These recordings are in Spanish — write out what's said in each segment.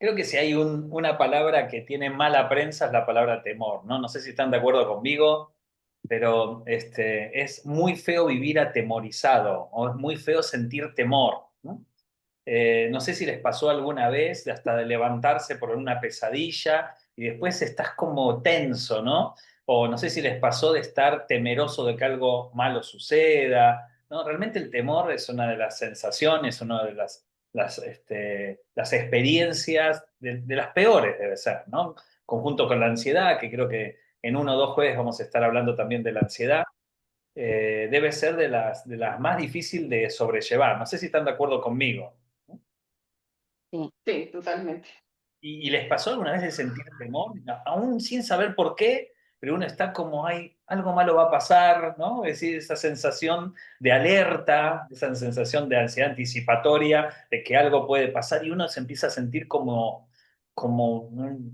Creo que si hay una palabra que tiene mala prensa es la palabra temor, ¿no? No sé si están de acuerdo conmigo, pero es muy feo vivir atemorizado o es muy feo sentir temor, ¿no? No sé si les pasó alguna vez de hasta de levantarse por una pesadilla y después estás como tenso, ¿no? O no sé si les pasó de estar temeroso de que algo malo suceda, ¿no? Realmente el temor es una de las sensaciones, una de las experiencias de las peores debe ser, ¿no? Conjunto con la ansiedad, que creo que en uno o dos jueves vamos a estar hablando también de la ansiedad, debe ser de las más difíciles de sobrellevar. No sé si están de acuerdo conmigo. Sí, Sí, totalmente. ¿Y les pasó alguna vez de sentir temor, aún sin saber por qué, pero uno está como, ay, algo malo va a pasar, ¿no? Es decir, esa sensación de alerta, esa sensación de ansiedad anticipatoria, de que algo puede pasar y uno se empieza a sentir como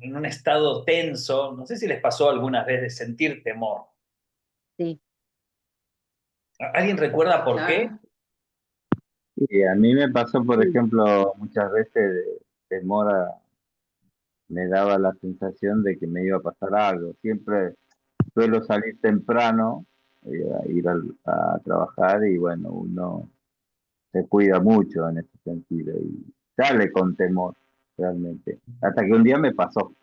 en un estado tenso. No sé si les pasó alguna vez de sentir temor. sí. ¿Alguien recuerda por qué? Claro. Y a mí me pasó, por Sí. ejemplo, muchas veces temor me daba la sensación de que me iba a pasar algo. Siempre suelo salir temprano, a ir a trabajar y bueno, uno se cuida mucho en ese sentido y sale con temor realmente. Hasta que un día me pasó.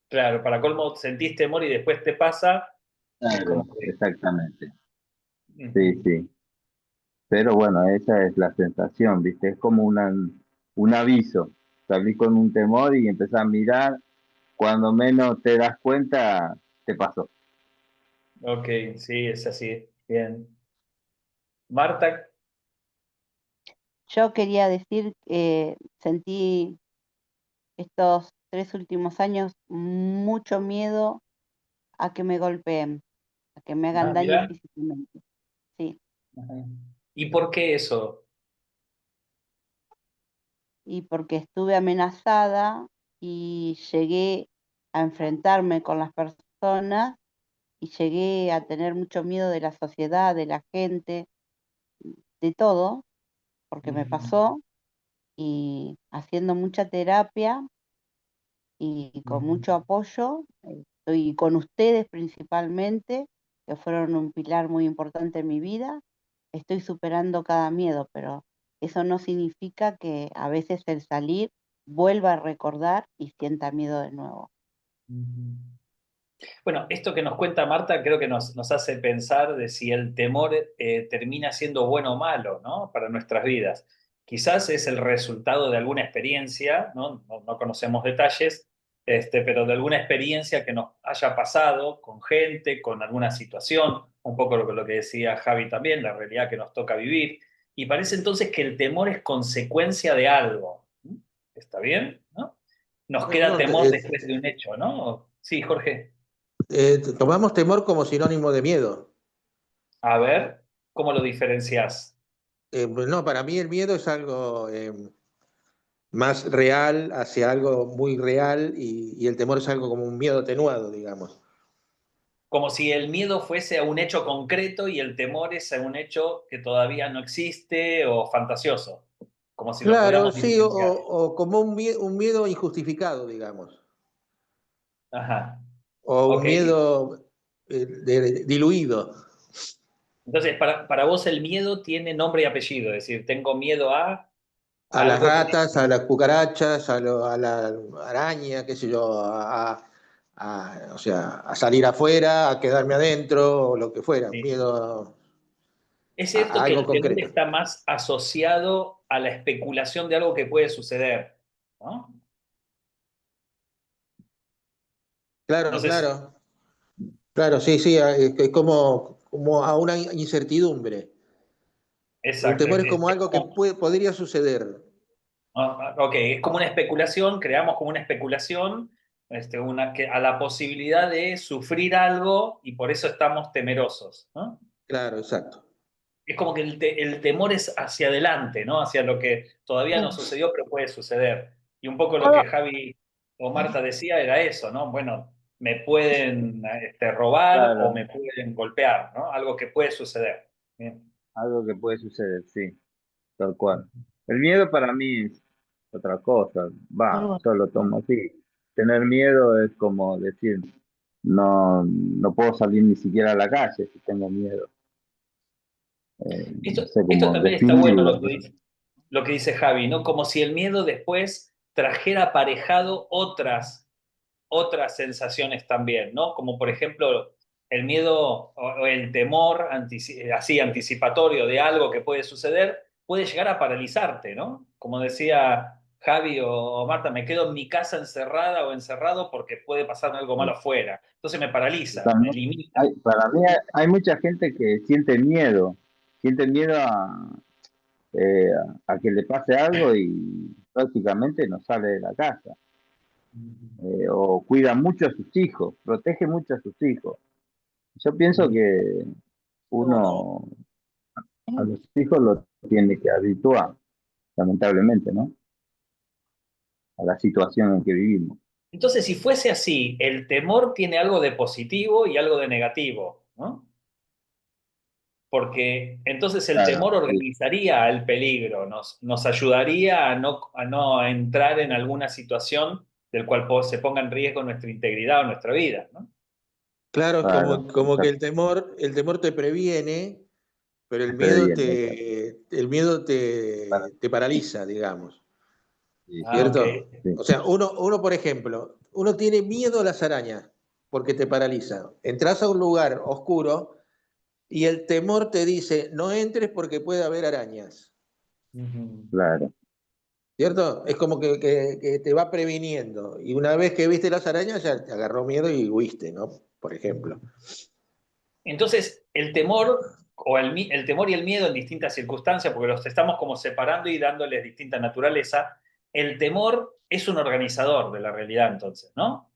Claro, para colmo sentís temor y después te pasa, es como Claro, que... exactamente. Sí, Ujú. sí. Pero bueno, esa es la sensación, ¿viste? Es como un aviso. Salí con un temor y empezás a mirar. Cuando menos te das cuenta, te pasó. Ok, sí, es así. Bien. Marta, Yo quería decir que sentí estos 3 últimos años mucho miedo a que me golpeen, a que me hagan daño mira. físicamente. Sí, Ajá. ¿Y por qué eso? y porque estuve amenazada y llegué a enfrentarme con las personas y llegué a tener mucho miedo de la sociedad, de la gente, de todo, porque me Ujú, pasó y haciendo mucha terapia y con ujú, mucho apoyo, estoy con ustedes principalmente, que fueron un pilar muy importante en mi vida, estoy superando cada miedo, pero eso no significa que a veces el salir vuelva a recordar y sienta miedo de nuevo. ujú. Bueno, esto que nos cuenta Marta creo que nos hace pensar de si el temor termina siendo bueno o malo, ¿no? Para nuestras vidas. Quizás es el resultado de alguna experiencia, ¿no? No conocemos detalles, pero de alguna experiencia que nos haya pasado con gente, con alguna situación, un poco lo que decía Javi también, la realidad que nos toca vivir. Y parece entonces que el temor es consecuencia de algo. ¿Mm? ¿Está bien? ¿No? Nos No, queda no, temor después de un hecho, ¿no? Sí, Jorge. tomamos temor como sinónimo de miedo. A ver, ¿cómo lo diferencias? No, para mí el miedo es algo más real hacia algo muy real y el temor es algo como un miedo atenuado, digamos. Como si el miedo fuese a un hecho concreto y el temor es a un hecho que todavía no existe o fantasioso, como si lo Claro, pudiéramos sí, o, diferenciar. o como un miedo injustificado, digamos, Ajá, o un ok. miedo diluido. Entonces, para vos el miedo tiene nombre y apellido, es decir, tengo miedo a A las algo que... ratas, a las cucarachas, a la araña, qué sé yo, o sea, a salir afuera, a quedarme adentro, o lo que fuera, un Sí. miedo Es a cierto que algo el temor concreto. está más asociado a la especulación de algo que puede suceder, ¿no? No Claro, sé si... claro, claro, sí, sí, es como a una incertidumbre. Un Exacto, temor es como es algo que como... podría suceder. Ok, es como una especulación, creamos como una especulación, a la posibilidad de sufrir algo y por eso estamos temerosos, ¿no? Claro, exacto. Es como que el temor es hacia adelante, ¿no? Hacia lo que todavía no Sí. sucedió, pero puede suceder. Y un poco lo que Javi o Marta decía era eso, ¿no? Bueno, me pueden robar o Claro, me pueden golpear, ¿no? Algo que puede suceder. Bien. algo que puede suceder, sí, tal cual. El miedo para mí es, otra cosa. Va, algo yo lo tomo así. Tener miedo es como decir, no puedo salir ni siquiera a la calle si tengo miedo. No sé Esto cómo también está bueno definirlo. lo que dice Javi, ¿no? Como si el miedo después trajera aparejado otras sensaciones también, ¿no? Como por ejemplo el miedo o el temor así anticipatorio de algo que puede suceder, puede llegar a paralizarte, ¿no? Como decía Javi o Marta, me quedo en mi casa encerrada o encerrado porque puede pasarme algo malo afuera. Entonces me paraliza, me También limita. para mí hay mucha gente que siente miedo eh, a que le pase algo y prácticamente no sale de la casa. O cuida mucho a sus hijos, protege mucho a sus hijos. Yo pienso que uno a los hijos lo tiene que habituar, lamentablemente, ¿no? A la situación en que vivimos. Entonces, si fuese así, el temor tiene algo de positivo y algo de negativo, ¿no? Porque entonces el Claro, temor sí. organizaría el peligro, nos ayudaría a no entrar en alguna situación del cual se ponga en riesgo nuestra integridad o nuestra vida, ¿no? Claro, Claro, como que el temor te previene, pero se previene. te paraliza, digamos. Sí, Ah, ok. ¿Cierto? sí, O sea, uno, por ejemplo, uno tiene miedo a las arañas porque te paraliza. Entras a un lugar oscuro y el temor te dice, no entres porque puede haber arañas. Ujú. claro. ¿Cierto? Es como que te va previniendo. Y una vez que viste las arañas, ya te agarró miedo y huiste, ¿no? Por ejemplo. Entonces, el temor el temor y el miedo en distintas circunstancias, porque los estamos como separando y dándoles distinta naturaleza, el temor es un organizador de la realidad entonces, ¿no?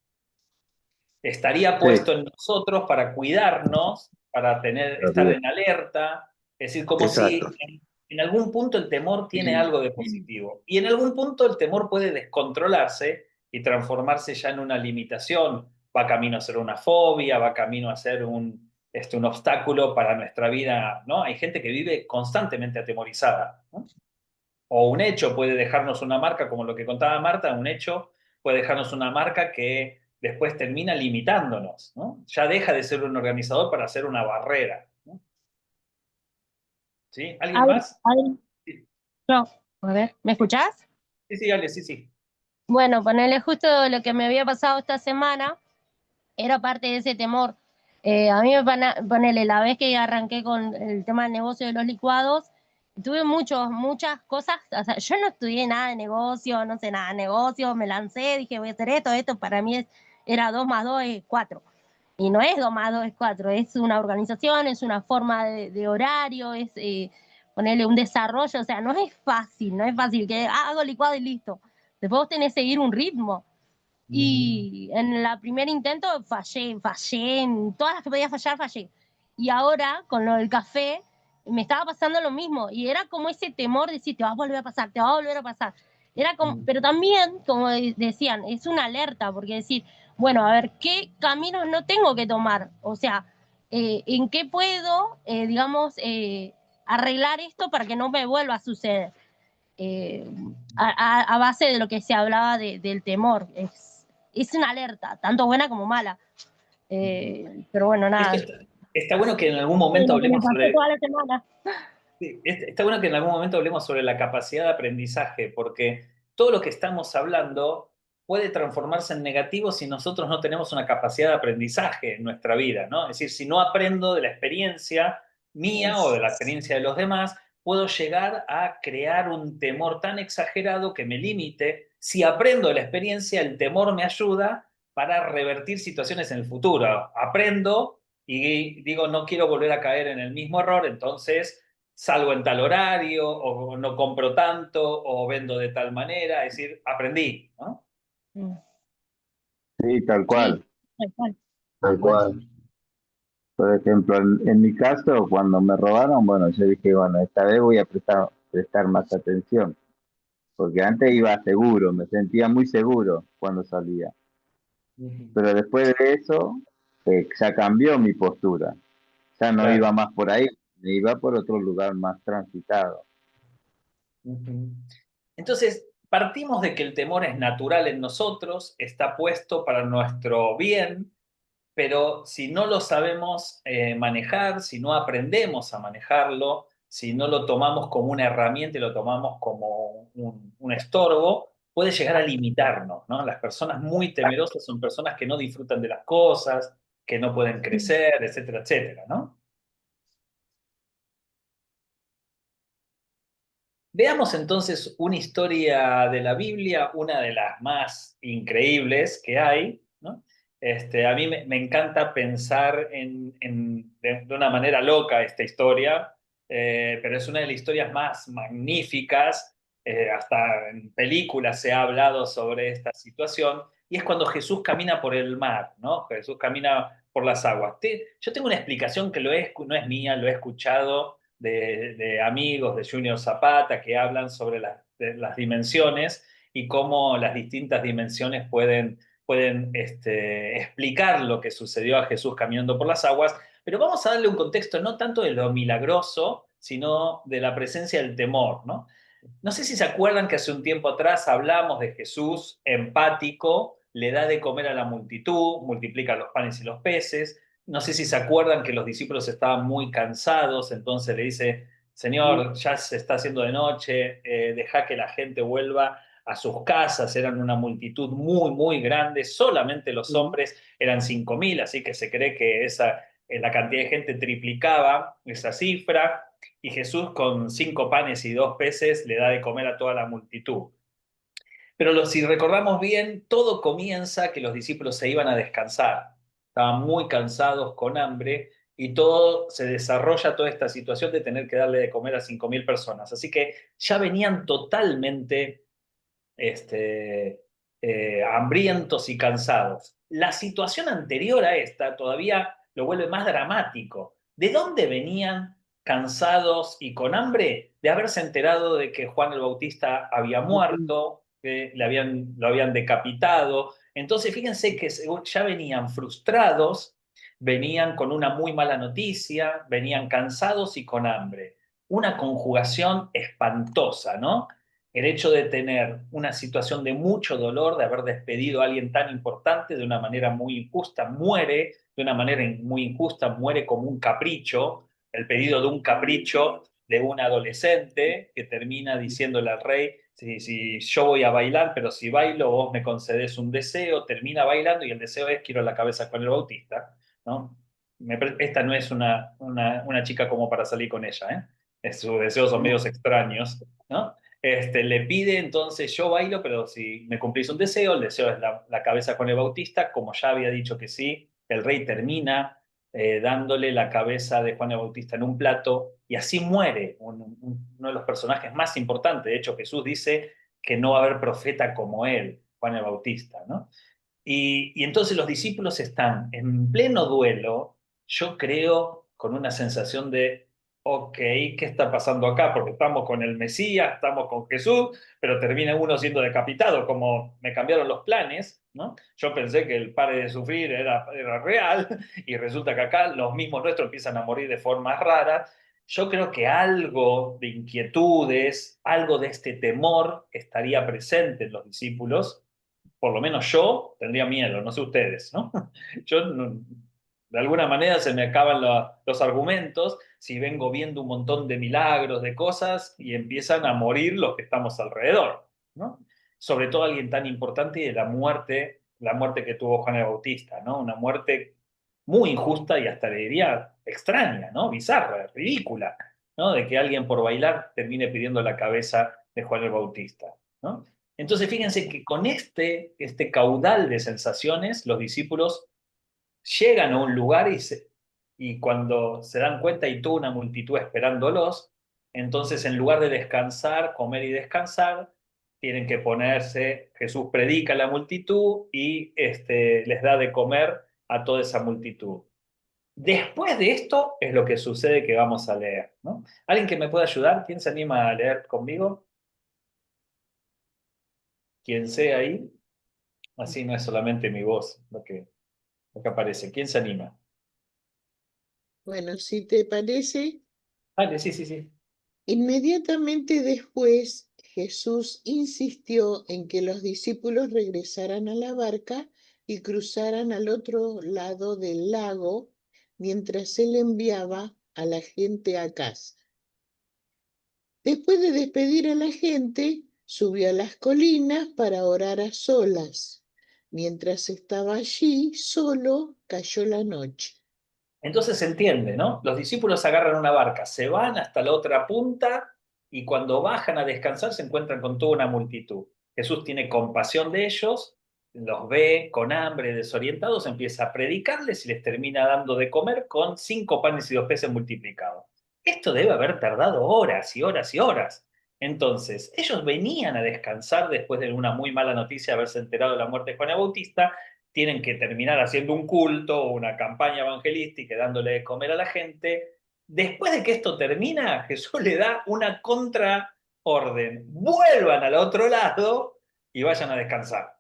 Estaría Sí, puesto en nosotros para cuidarnos, para estar así en alerta, es decir, como Exacto. si en algún punto el temor tiene algo de positivo y en algún punto el temor puede descontrolarse y transformarse ya en una limitación, va camino a ser una fobia, va camino a ser un obstáculo para nuestra vida, ¿no? Hay gente que vive constantemente atemorizada, ¿no? O un hecho puede dejarnos una marca, como lo que contaba Marta, un hecho puede dejarnos una marca que después termina limitándonos, ¿no? Ya deja de ser un organizador para ser una barrera, ¿no? ¿Sí? ¿Alguien Adri, más? Adri, Sí, yo, a ver, ¿me escuchás? sí, sí, Ale, sí, sí. Bueno, ponele justo lo que me había pasado esta semana, era parte de ese temor. A mí ponele, la vez que arranqué con el tema del negocio de los licuados, tuve muchas cosas, o sea, yo no estudié nada de negocio, no sé nada de negocio, me lancé, dije voy a hacer esto para mí era 2 más 2 es 4. Y no es 2 más 2 es 4, es una organización, es una forma de horario, es ponerle un desarrollo, o sea, no es fácil que hago licuado y listo. Después vos tenés que seguir un ritmo. Ujú. Y en el primer intento fallé, en todas las que podía fallar, fallé. Y ahora, con lo del café, me estaba pasando lo mismo. Y era como ese temor de decir, te va a volver a pasar, te va a volver a pasar. Era como, pero también, como decían, es una alerta, porque decir, bueno, a ver, ¿qué caminos no tengo que tomar? O sea, ¿en qué puedo, digamos, arreglar esto para que no me vuelva a suceder? eh, a base de lo que se hablaba del temor. Es una alerta, tanto buena como mala. Pero bueno, Esto nada. está bueno que en algún Es momento lo que me hablemos pasó sobre toda la semana. Sí, está bueno que en algún momento hablemos sobre la capacidad de aprendizaje, porque todo lo que estamos hablando puede transformarse en negativo si nosotros no tenemos una capacidad de aprendizaje en nuestra vida, ¿no? Es decir, si no aprendo de la experiencia mía o de la experiencia de los demás, puedo llegar a crear un temor tan exagerado que me limite. Si aprendo de la experiencia, el temor me ayuda para revertir situaciones en el futuro. Aprendo y digo, no quiero volver a caer en el mismo error, entonces salgo en tal horario, o no compro tanto, o vendo de tal manera, es decir, aprendí, ¿no? Mm. sí, tal Sí, cual, tal cual. tal cual. Por ejemplo, en mi caso, cuando me robaron, bueno, yo dije, bueno, esta vez voy a prestar más atención, porque antes iba seguro, me sentía muy seguro cuando salía, Ujú. pero después de eso, ya cambió mi postura, ya no iba Claro. más por ahí, me iba por otro lugar más transitado. Ujú. Entonces, partimos de que el temor es natural en nosotros, está puesto para nuestro bien, pero si no lo sabemos manejar, si no aprendemos a manejarlo, si no lo tomamos como una herramienta y lo tomamos como un estorbo, puede llegar a limitarnos, ¿no? Las personas muy temerosas son personas que no disfrutan de las cosas, que no pueden crecer, etcétera, etcétera, ¿no? Veamos entonces una historia de la Biblia, una de las más increíbles que hay, ¿no? A mí me encanta pensar de una manera loca esta historia, pero es una de las historias más magníficas, hasta en películas se ha hablado sobre esta situación, y es cuando Jesús camina por el mar, ¿no? Jesús camina por las aguas. Yo tengo una explicación que no es mía, lo he escuchado de amigos de Junior Zapata que hablan sobre de las dimensiones y cómo las distintas dimensiones pueden explicar lo que sucedió a Jesús caminando por las aguas, pero vamos a darle un contexto no tanto de lo milagroso, sino de la presencia del temor, ¿no? No sé si se acuerdan que hace un tiempo atrás hablamos de Jesús empático, le da de comer a la multitud, multiplica los panes y los peces. No sé si se acuerdan que los discípulos estaban muy cansados, entonces le dice, Señor, ya se está haciendo de noche, deja que la gente vuelva a sus casas. Eran una multitud muy, muy grande, solamente los hombres eran 5.000, así que se cree que la cantidad de gente triplicaba esa cifra, y Jesús con 5 panes y 2 peces le da de comer a toda la multitud. Pero si recordamos bien, todo comienza que los discípulos se iban a descansar. Estaban muy cansados, con hambre, y todo se desarrolla toda esta situación de tener que darle de comer a 5.000 personas. Así que ya venían totalmente hambrientos y cansados. La situación anterior a esta todavía lo vuelve más dramático. ¿De dónde venían cansados y con hambre? De haberse enterado de que Juan el Bautista había muerto, que lo habían decapitado. Entonces, fíjense que ya venían frustrados, venían con una muy mala noticia, venían cansados y con hambre. Una conjugación espantosa, ¿no? El hecho de tener una situación de mucho dolor, de haber despedido a alguien tan importante de una manera muy injusta, muere de una manera muy injusta, muere como un capricho, el pedido de un capricho de un adolescente que termina diciéndole al rey, si yo voy a bailar, pero si bailo vos me concedes un deseo, termina bailando y el deseo es quiero la cabeza con el Bautista, ¿no? Esta no es una chica como para salir con ella, ¿eh? Sus deseos son medios extraños, ¿no? Le pide entonces yo bailo, pero si me cumplís un deseo, el deseo es la cabeza con el Bautista, como ya había dicho que sí, el rey termina dándole la cabeza de Juan el Bautista en un plato y así muere uno de los personajes más importantes. De hecho, Jesús dice que no va a haber profeta como él, Juan el Bautista, ¿no? Y entonces los discípulos están en pleno duelo, yo creo, con una sensación de, ok, ¿qué está pasando acá? Porque estamos con el Mesías, estamos con Jesús, pero termina uno siendo decapitado, como me cambiaron los planes, ¿no? Yo pensé que el pare de sufrir era real, y resulta que acá los mismos nuestros empiezan a morir de formas raras. Yo creo que algo de inquietudes, algo de este temor estaría presente en los discípulos. Por lo menos yo tendría miedo, no sé ustedes, ¿no? Yo, de alguna manera se me acaban los argumentos si vengo viendo un montón de milagros, de cosas, y empiezan a morir los que estamos alrededor, ¿no? Sobre todo alguien tan importante y de la muerte que tuvo Juan el Bautista, ¿no? Una muerte muy injusta y hasta le diría extraña, ¿no? Bizarra, ridícula, ¿no? De que alguien por bailar termine pidiendo la cabeza de Juan el Bautista, ¿no? Entonces, fíjense que con este caudal de sensaciones, los discípulos llegan a un lugar y cuando se dan cuenta hay toda una multitud esperándolos, entonces en lugar de descansar, comer y descansar, tienen que ponerse, Jesús predica a la multitud y les da de comer a toda esa multitud. Después de esto es lo que sucede que vamos a leer, ¿no? ¿Alguien que me pueda ayudar? ¿Quién se anima a leer conmigo? ¿Quién sea ahí? Así no es solamente mi voz lo que aparece. ¿Quién se anima? Bueno, si te parece, Dale, sí, sí, sí. Inmediatamente después, Jesús insistió en que los discípulos regresaran a la barca y cruzaran al otro lado del lago mientras él enviaba a la gente a casa. Después de despedir a la gente, subió a las colinas para orar a solas. Mientras estaba allí, solo cayó la noche. Entonces se entiende, ¿no? Los discípulos agarran una barca, se van hasta la otra punta y cuando bajan a descansar se encuentran con toda una multitud. Jesús tiene compasión de ellos, los ve con hambre, desorientados, empieza a predicarles y les termina dando de comer con 5 panes y 2 peces multiplicados. Esto debe haber tardado horas y horas y horas. Entonces, ellos venían a descansar después de una muy mala noticia de haberse enterado de la muerte de Juan el Bautista, tienen que terminar haciendo un culto o una campaña evangelística, dándole de comer a la gente. Después de que esto termina, Jesús le da una contraorden. Vuelvan al otro lado y vayan a descansar.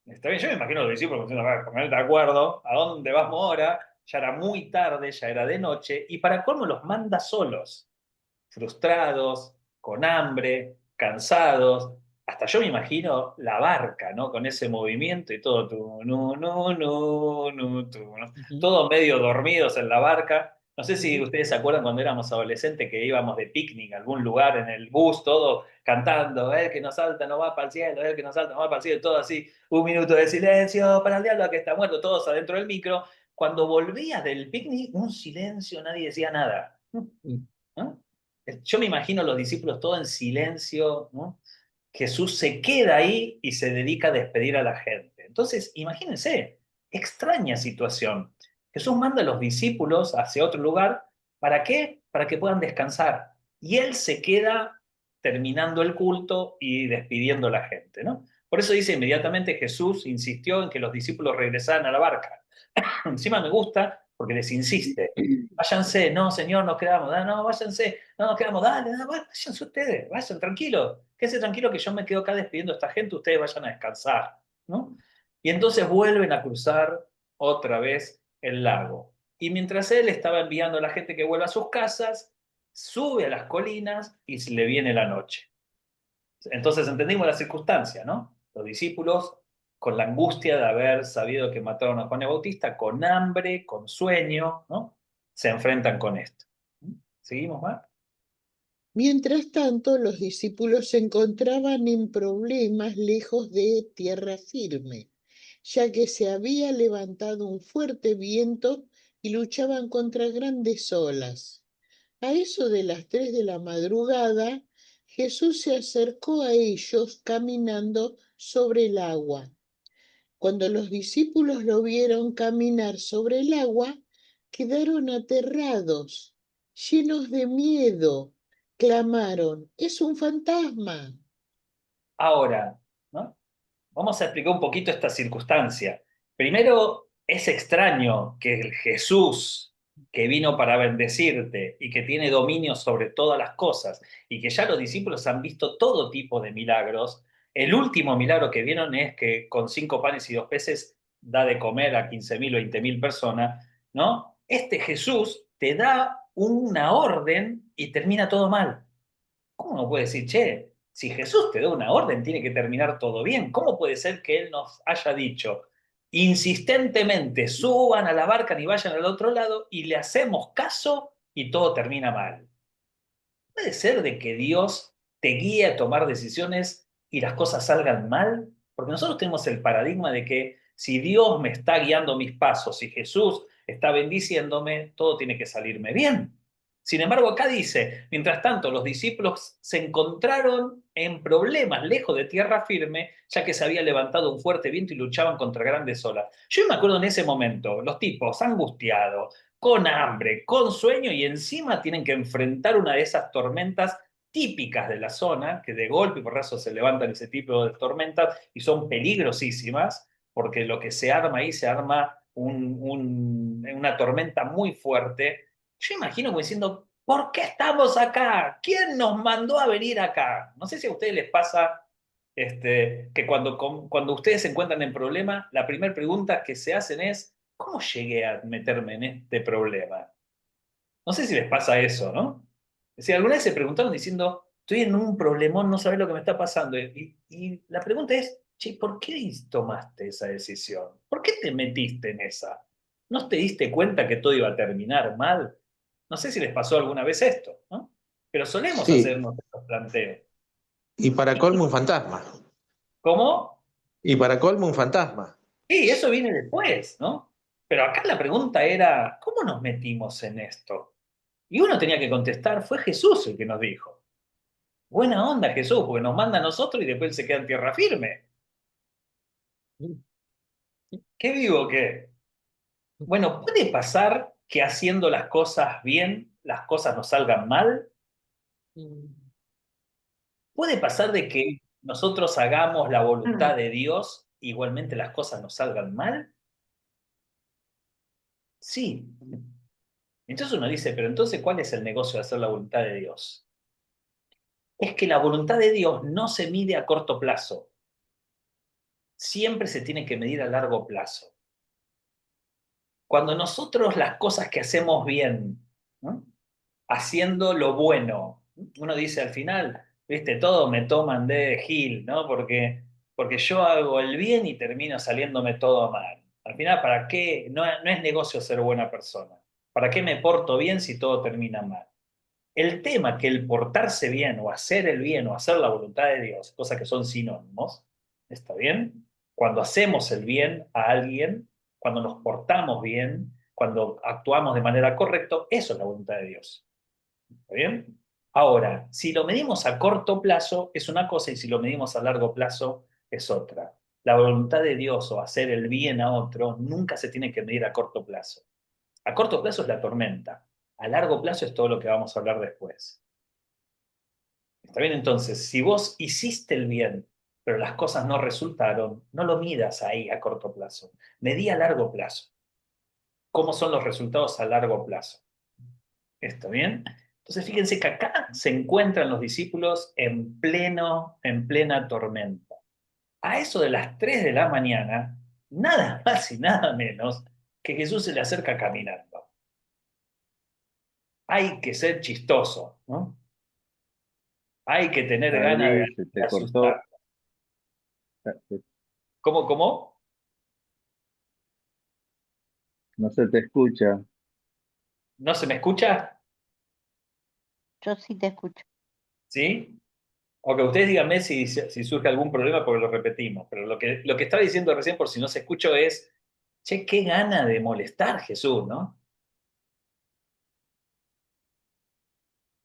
Está bien, yo me imagino a los discípulos diciendo, ponete de acuerdo, ¿a dónde vamos ahora? Ya era muy tarde, ya era de noche, y para colmo los manda solos, frustrados, con hambre, cansados. Hasta yo me imagino la barca, ¿no? Con ese movimiento y todo, todo medio dormidos en la barca. No sé si ustedes se acuerdan cuando éramos adolescentes que íbamos de picnic a algún lugar en el bus, todo cantando, el que no salta no va para el cielo, el que no salta no va para el cielo, todo así, un minuto de silencio para el diablo que está muerto, todos adentro del micro. Cuando volvías del picnic, un silencio, nadie decía nada. ¿No? Yo me imagino a los discípulos todos en silencio, ¿no? Jesús se queda ahí y se dedica a despedir a la gente. Entonces, imagínense, extraña situación. Jesús manda a los discípulos hacia otro lugar, ¿para qué? Para que puedan descansar. Y él se queda terminando el culto y despidiendo a la gente, ¿no? Por eso dice inmediatamente Jesús insistió en que los discípulos regresaran a la barca. Encima me gusta porque les insiste. Váyanse, no, señor, nos quedamos. No, váyanse, no, nos quedamos. Dale, váyanse ustedes, vayan, tranquilos. Quédense tranquilo que yo me quedo acá despidiendo a esta gente, ustedes vayan a descansar, ¿no? Y entonces vuelven a cruzar otra vez el lago. Y mientras él estaba enviando a la gente que vuelva a sus casas, sube a las colinas y se le viene la noche. Entonces entendimos la circunstancia, ¿no? Los discípulos, con la angustia de haber sabido que mataron a Juan el Bautista, con hambre, con sueño, ¿no? Se enfrentan con esto. ¿Seguimos más? Mientras tanto, los discípulos se encontraban en problemas lejos de tierra firme, ya que se había levantado un fuerte viento y luchaban contra grandes olas. A eso de las 3 de la madrugada, Jesús se acercó a ellos caminando sobre el agua. Cuando los discípulos lo vieron caminar sobre el agua, quedaron aterrados, llenos de miedo. Clamaron, ¡es un fantasma! Ahora, ¿no? Vamos a explicar un poquito esta circunstancia. Primero, es extraño que el Jesús que vino para bendecirte y que tiene dominio sobre todas las cosas y que ya los discípulos han visto todo tipo de milagros, el último milagro que vieron es que con 5 panes y 2 peces da de comer a 15.000 o 20.000 personas, ¿no? Este Jesús te da una orden y termina todo mal. ¿Cómo no puede decir, che, si Jesús te da una orden, tiene que terminar todo bien? ¿Cómo puede ser que Él nos haya dicho insistentemente, suban a la barca y vayan al otro lado y le hacemos caso y todo termina mal? ¿Puede ser de que Dios te guíe a tomar decisiones y las cosas salgan mal? Porque nosotros tenemos el paradigma de que si Dios me está guiando mis pasos, si Jesús está bendiciéndome, todo tiene que salirme bien. Sin embargo, acá dice, mientras tanto, los discípulos se encontraron en problemas lejos de tierra firme, ya que se había levantado un fuerte viento y luchaban contra grandes olas. Yo me acuerdo en ese momento, los tipos angustiados, con hambre, con sueño y encima tienen que enfrentar una de esas tormentas típicas de la zona, que de golpe y porrazo se levantan ese tipo de tormentas y son peligrosísimas, porque lo que se arma ahí se arma una tormenta muy fuerte. Yo imagino como diciendo, ¿por qué estamos acá? ¿Quién nos mandó a venir acá? No sé si a ustedes les pasa que cuando ustedes se encuentran en problema, la primera pregunta que se hacen es, ¿cómo llegué a meterme en este problema? No sé si les pasa eso, ¿no? Si alguna vez se preguntaron diciendo, estoy en un problemón, no sabes lo que me está pasando. Y la pregunta es, che, ¿por qué tomaste esa decisión? ¿Por qué te metiste en esa? ¿No te diste cuenta que todo iba a terminar mal? No sé si les pasó alguna vez esto, ¿no? Pero solemos Sí, hacernos estos planteos. y para ¿Y colmo un fantasma. cómo? Y para colmo un fantasma. Sí, eso viene después, ¿no? Pero acá la pregunta era, ¿cómo nos metimos en esto? Y uno tenía que contestar, fue Jesús el que nos dijo. Buena onda Jesús, porque nos manda a nosotros y después él se queda en tierra firme. ¿Qué digo qué? Bueno, ¿puede pasar que haciendo las cosas bien, las cosas nos salgan mal? ¿Puede pasar de que nosotros hagamos la voluntad de Dios, igualmente las cosas nos salgan mal? Sí. Entonces uno dice, pero entonces, ¿cuál es el negocio de hacer la voluntad de Dios? Es que la voluntad de Dios no se mide a corto plazo, siempre se tiene que medir a largo plazo. Cuando nosotros las cosas que hacemos bien, ¿no? Haciendo lo bueno, uno dice al final, viste, todo me toman de Gil, ¿no? Porque yo hago el bien y termino saliéndome todo mal. Al final, ¿para qué? No, no es negocio ser buena persona. ¿Para qué me porto bien si todo termina mal? El tema que el portarse bien o hacer el bien o hacer la voluntad de Dios, cosas que son sinónimos, ¿está bien? Cuando hacemos el bien a alguien, cuando nos portamos bien, cuando actuamos de manera correcta, eso es la voluntad de Dios. ¿Está bien? Ahora, si lo medimos a corto plazo es una cosa y si lo medimos a largo plazo es otra. La voluntad de Dios o hacer el bien a otro nunca se tiene que medir a corto plazo. A corto plazo es la tormenta. A largo plazo es todo lo que vamos a hablar después. ¿Está bien? Entonces, si vos hiciste el bien, pero las cosas no resultaron, no lo midas ahí a corto plazo. Medí a largo plazo. ¿Cómo son los resultados a largo plazo? ¿Está bien? Entonces, fíjense que acá se encuentran los discípulos en plena tormenta. A eso de las 3 de la mañana, nada más y nada menos que Jesús se le acerca caminando. Hay que ser chistoso, ¿no? Hay que tener ganas Ahí se de te cortó. asustar. ¿Cómo? No se te escucha. ¿No se me escucha? Yo sí te escucho. ¿Sí? O que ustedes díganme si surge algún problema porque lo repetimos. Pero lo que estaba diciendo recién, por si no se escuchó, es, che, qué gana de molestar Jesús, ¿no?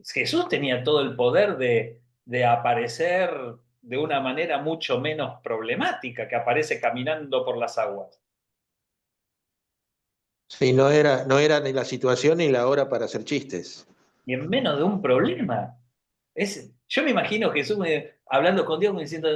Jesús tenía todo el poder de aparecer de una manera mucho menos problemática, que aparece caminando por las aguas. Sí, no era ni la situación ni la hora para hacer chistes. Y en menos de un problema. Yo me imagino Jesús hablando con Dios, como diciendo,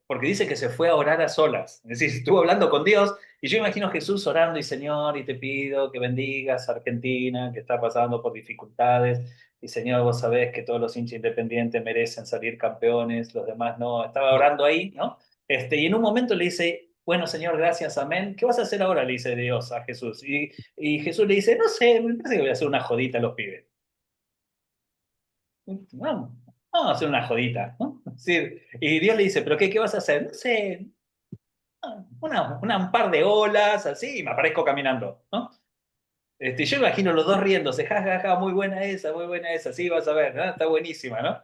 porque dice que se fue a orar a solas. Es decir, estuvo hablando con Dios, y yo imagino Jesús orando y Señor, y te pido que bendigas a Argentina, que está pasando por dificultades. Y Señor, vos sabés que todos los hinchas independientes merecen salir campeones, los demás no. Estaba orando ahí, ¿no? Y en un momento le dice, bueno, Señor, gracias, amén. ¿Qué vas a hacer ahora? Le dice Dios a Jesús. Y Jesús le dice, no sé, me parece que voy a hacer una jodita a los pibes. Vamos, vamos a hacer una jodita, ¿no? Sí, y Dios le dice, ¿pero qué vas a hacer? No sé, un par de olas, así, y me aparezco caminando, ¿no? Yo imagino los dos riéndose, ja, ja, ja, muy buena esa, sí, vas a ver, ¿no? Está buenísima, ¿no?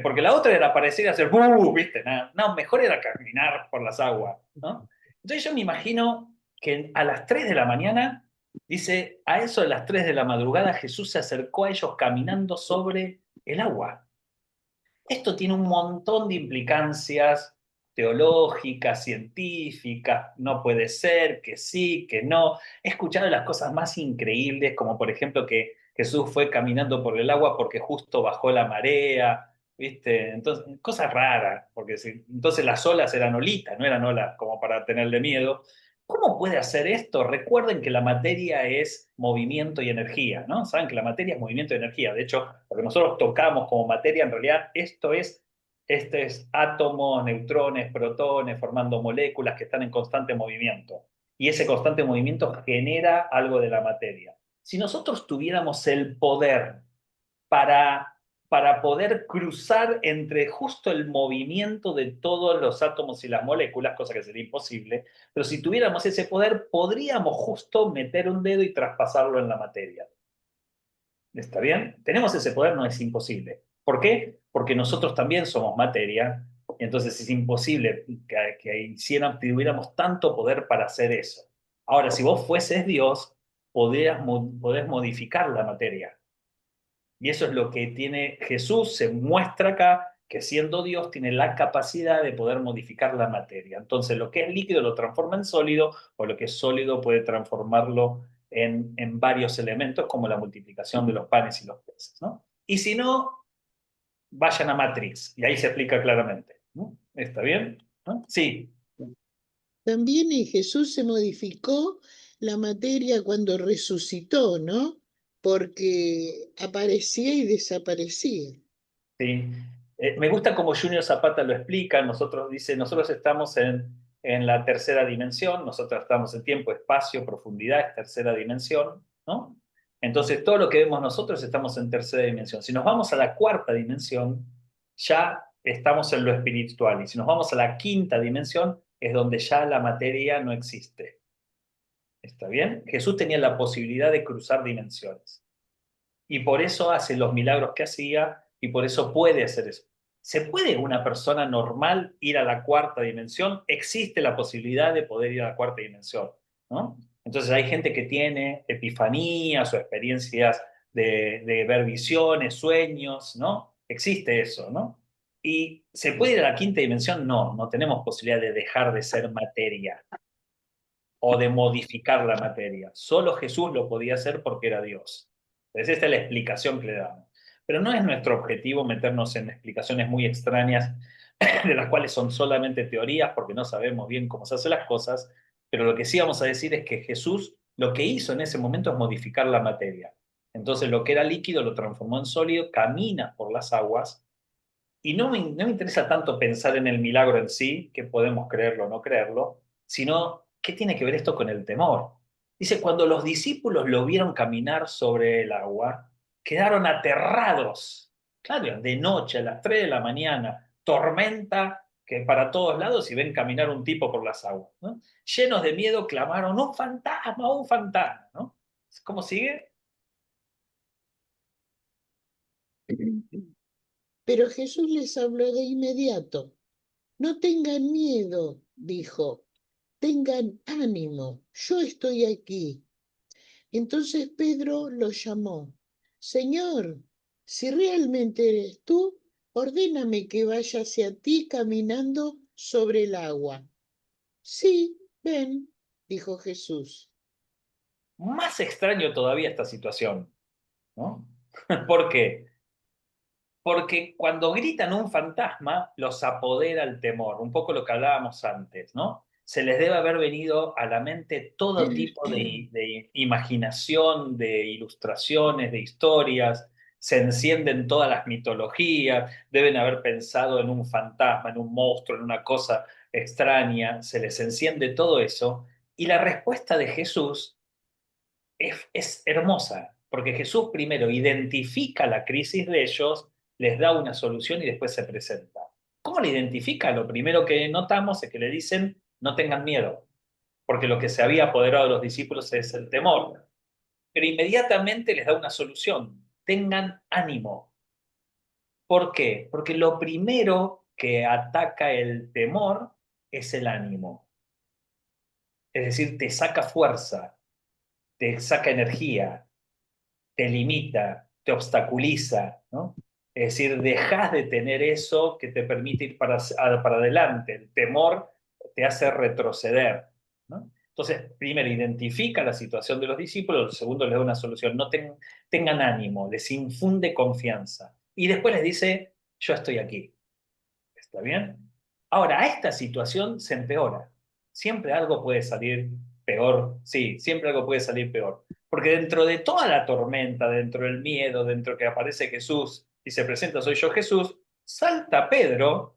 Porque la otra era parecer hacer, ¿viste? No, mejor era caminar por las aguas, ¿no? Entonces yo me imagino que a las 3 de la mañana, dice, a eso de las 3 de la madrugada, Jesús se acercó a ellos caminando sobre el agua. Esto tiene un montón de implicancias teológicas, científicas, no puede ser, que sí, que no. He escuchado las cosas más increíbles, como por ejemplo que Jesús fue caminando por el agua porque justo bajó la marea, ¿viste? Entonces, cosas raras, porque entonces las olas eran olitas, no eran olas como para tenerle miedo. ¿Cómo puede hacer esto? Recuerden que la materia es movimiento y energía, ¿no? Saben que la materia es movimiento y energía. De hecho, lo que nosotros tocamos como materia, en realidad, este es átomos, neutrones, protones, formando moléculas que están en constante movimiento. Y ese constante movimiento genera algo de la materia. Si nosotros tuviéramos el poder para poder cruzar entre justo el movimiento de todos los átomos y las moléculas, cosa que sería imposible, pero si tuviéramos ese poder, podríamos justo meter un dedo y traspasarlo en la materia. ¿Está bien? Tenemos ese poder, no es imposible. ¿Por qué? Porque nosotros también somos materia, y entonces es imposible que tuviéramos tanto poder para hacer eso. Ahora, si vos fueses Dios, podés modificar la materia. Y eso es lo que tiene Jesús, se muestra acá, que siendo Dios tiene la capacidad de poder modificar la materia. Entonces lo que es líquido lo transforma en sólido, o lo que es sólido puede transformarlo en varios elementos, como la multiplicación de los panes y los peces, ¿no? Y si no, vayan a Matrix, y ahí se explica claramente, ¿no? ¿Está bien? ¿No? Sí. También en Jesús se modificó la materia cuando resucitó, ¿no? Porque aparecía y desaparecía. Sí. Me gusta como Junior Zapata lo explica, dice, nosotros estamos en la tercera dimensión, nosotros estamos en tiempo, espacio, profundidad, es tercera dimensión, ¿no? Entonces todo lo que vemos nosotros estamos en tercera dimensión. Si nos vamos a la cuarta dimensión, ya estamos en lo espiritual, y si nos vamos a la quinta dimensión, es donde ya la materia no existe. ¿Está bien? Jesús tenía la posibilidad de cruzar dimensiones. Y por eso hace los milagros que hacía y por eso puede hacer eso. ¿Se puede una persona normal ir a la cuarta dimensión? Existe la posibilidad de poder ir a la cuarta dimensión, ¿no? Entonces hay gente que tiene epifanías o experiencias de ver visiones, sueños, ¿no? Existe eso, ¿no? ¿Y se puede ir a la quinta dimensión? No, no tenemos posibilidad de dejar de ser materia o de modificar la materia. Solo Jesús lo podía hacer porque era Dios. Entonces esta es la explicación que le damos. Pero no es nuestro objetivo meternos en explicaciones muy extrañas, de las cuales son solamente teorías, porque no sabemos bien cómo se hacen las cosas, pero lo que sí vamos a decir es que Jesús lo que hizo en ese momento es modificar la materia. Entonces lo que era líquido lo transformó en sólido, camina por las aguas, y no me interesa tanto pensar en el milagro en sí, que podemos creerlo o no creerlo, sino qué tiene que ver esto con el temor. Dice, cuando los discípulos lo vieron caminar sobre el agua, quedaron aterrados. Claro, de noche, a las 3 de la mañana, tormenta que para todos lados y ven caminar un tipo por las aguas, ¿no? Llenos de miedo clamaron, ¡un fantasma, un fantasma! ¿No? ¿Cómo sigue? Pero Jesús les habló de inmediato. No tengan miedo, dijo. Tengan ánimo, yo estoy aquí. Entonces Pedro lo llamó. Señor, si realmente eres tú, ordéname que vaya hacia ti caminando sobre el agua. Sí, ven, dijo Jesús. Más extraño todavía esta situación, ¿no? ¿Por qué? Porque cuando gritan un fantasma, los apodera el temor, un poco lo que hablábamos antes, ¿no? Se les debe haber venido a la mente todo tipo de imaginación, de ilustraciones, de historias, se encienden todas las mitologías, deben haber pensado en un fantasma, en un monstruo, en una cosa extraña, se les enciende todo eso, y la respuesta de Jesús es hermosa, porque Jesús primero identifica la crisis de ellos, les da una solución y después se presenta. ¿Cómo la identifica? Lo primero que notamos es que le dicen, no tengan miedo, porque lo que se había apoderado de los discípulos es el temor. Pero inmediatamente les da una solución, tengan ánimo. ¿Por qué? Porque lo primero que ataca el temor es el ánimo. Es decir, te saca fuerza, te saca energía, te limita, te obstaculiza, ¿no? Es decir, dejas de tener eso que te permite ir para adelante. El temor te hace retroceder, ¿no? Entonces, primero, identifica la situación de los discípulos, segundo, les da una solución. No tengan ánimo, les infunde confianza. Y después les dice, yo estoy aquí. ¿Está bien? Ahora, a esta situación se empeora. Siempre algo puede salir peor. Sí, siempre algo puede salir peor. Porque dentro de toda la tormenta, dentro del miedo, dentro que aparece Jesús y se presenta, soy yo Jesús, salta Pedro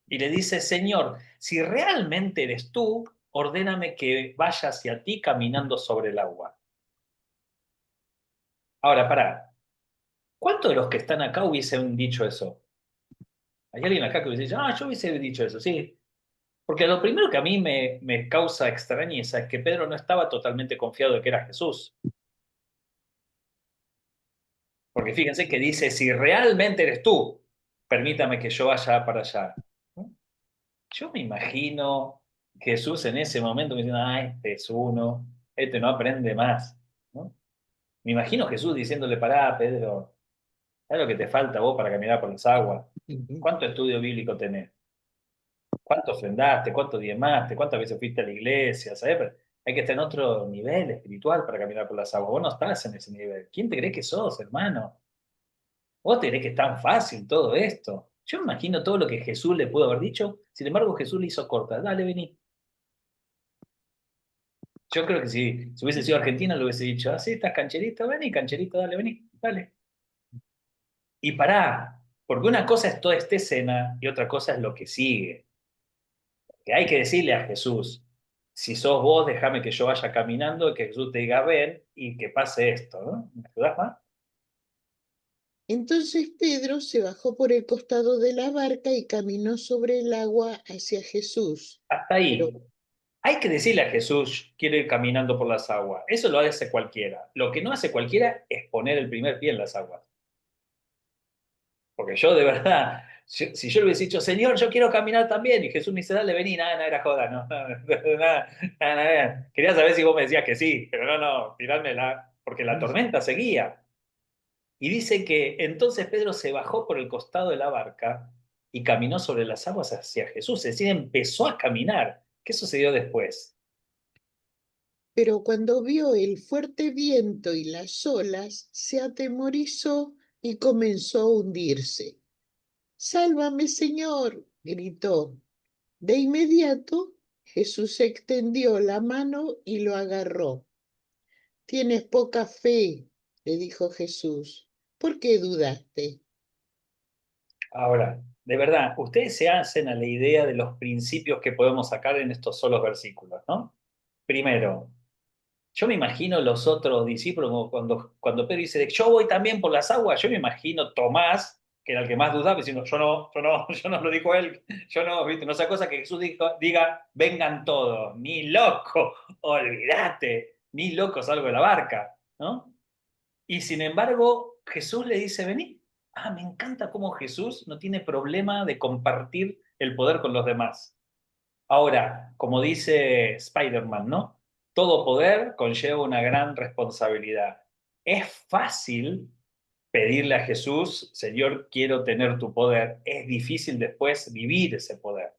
y le dice, Señor, si realmente eres tú, ordéname que vaya hacia ti caminando sobre el agua. Ahora, pará. ¿Cuántos de los que están acá hubiesen dicho eso? ¿Hay alguien acá que hubiese dicho, ah, yo hubiese dicho eso, sí? Porque lo primero que a mí me causa extrañeza es que Pedro no estaba totalmente confiado de que era Jesús. Porque fíjense que dice, si realmente eres tú, permítame que yo vaya para allá. ¿No? Yo me imagino Jesús en ese momento diciendo, ah, este es uno, este no aprende más. ¿No? Me imagino Jesús diciéndole, pará, Pedro, ¿sabes lo que te falta vos para caminar por las aguas? ¿Cuánto estudio bíblico tenés? ¿Cuánto ofrendaste? ¿Cuánto diezmaste? ¿Cuántas veces fuiste a la iglesia? ¿Sabes? Pero hay que estar en otro nivel espiritual para caminar por las aguas. Vos no estás en ese nivel. ¿Quién te crees que sos, hermano? ¿Vos te crees que es tan fácil todo esto? Yo me imagino todo lo que Jesús le pudo haber dicho. Sin embargo, Jesús le hizo corta. Dale, vení. Yo creo que si hubiese sido Argentina, le hubiese dicho, ah, sí, estás cancherito, vení, cancherito, dale, vení, dale. Y pará, porque una cosa es toda esta escena y otra cosa es lo que sigue. Que hay que decirle a Jesús, si sos vos, déjame que yo vaya caminando, que Jesús te diga, ven, y que pase esto, ¿no? ¿Me ayudás más? Entonces Pedro se bajó por el costado de la barca y caminó sobre el agua hacia Jesús. Hasta Pero, ahí. Hay que decirle a Jesús, quiero ir caminando por las aguas. Eso lo hace cualquiera. Lo que no hace cualquiera es poner el primer pie en las aguas. Porque yo de verdad, si yo le hubiese dicho, Señor, yo quiero caminar también, y Jesús me dice, dale, vení, nada, nada, era joda, no, nada. Quería saber si vos me decías que sí, pero no, tirármela, porque la tormenta seguía. Y dice que entonces Pedro se bajó por el costado de la barca y caminó sobre las aguas hacia Jesús, es decir, empezó a caminar. ¿Qué sucedió después? pero cuando vio el fuerte viento y las olas, se atemorizó y comenzó a hundirse. Sálvame, Señor, gritó. De inmediato, Jesús extendió la mano y lo agarró. Tienes poca fe, le dijo Jesús. ¿Por qué dudaste? Ahora, de verdad, ustedes se hacen a la idea de los principios que podemos sacar en estos solos versículos, ¿no? Primero, yo me imagino los otros discípulos, como cuando Pedro dice, yo voy también por las aguas, yo me imagino Tomás, que era el que más dudaba, diciendo, yo no, yo no, yo no lo dijo él, yo no, ¿viste? No sea cosa que Jesús diga, vengan todos, ni loco, olvídate, ni loco salgo de la barca, ¿no? Y sin embargo, Jesús le dice, vení. Ah, me encanta cómo Jesús no tiene problema de compartir el poder con los demás. Ahora, como dice Spider-Man, ¿no? Todo poder conlleva una gran responsabilidad. Es fácil pedirle a Jesús, Señor, quiero tener tu poder. Es difícil después vivir ese poder.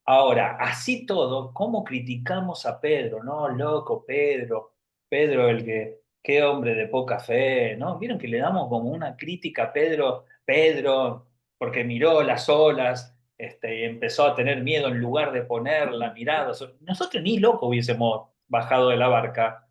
Ahora, así todo, ¿cómo criticamos a Pedro? No, loco, Pedro, Pedro el que, qué hombre de poca fe, ¿no? Vieron que le damos como una crítica a Pedro, Pedro, porque miró las olas, y empezó a tener miedo en lugar de poner la mirada. Nosotros ni loco hubiésemos bajado de la barca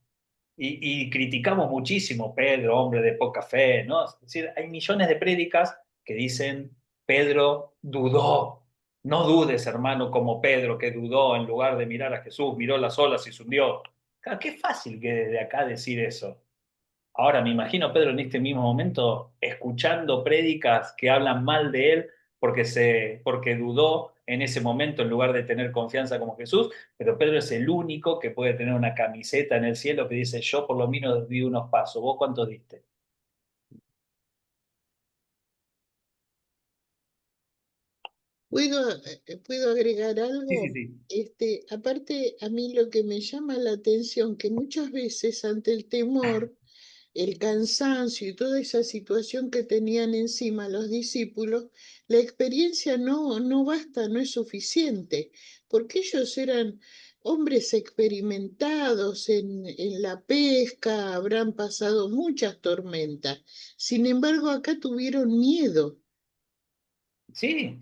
y criticamos muchísimo, Pedro, hombre de poca fe, ¿no? Es decir, hay millones de prédicas que dicen, Pedro dudó. No dudes, hermano, como Pedro, que dudó en lugar de mirar a Jesús, miró las olas y se hundió. Claro, qué fácil que desde acá decir eso. Ahora me imagino a Pedro en este mismo momento escuchando prédicas que hablan mal de él porque dudó en ese momento en lugar de tener confianza como Jesús, pero Pedro es el único que puede tener una camiseta en el cielo que dice, yo por lo menos di unos pasos, ¿vos cuántos diste? ¿Puedo agregar Sí, sí, algo? sí. Aparte, a mí lo que me llama la atención, que muchas veces ante el temor, el cansancio y toda esa situación que tenían encima los discípulos, la experiencia no basta, no es suficiente, porque ellos eran hombres experimentados en la pesca, habrán pasado muchas tormentas. Sin embargo, acá tuvieron miedo. Sí,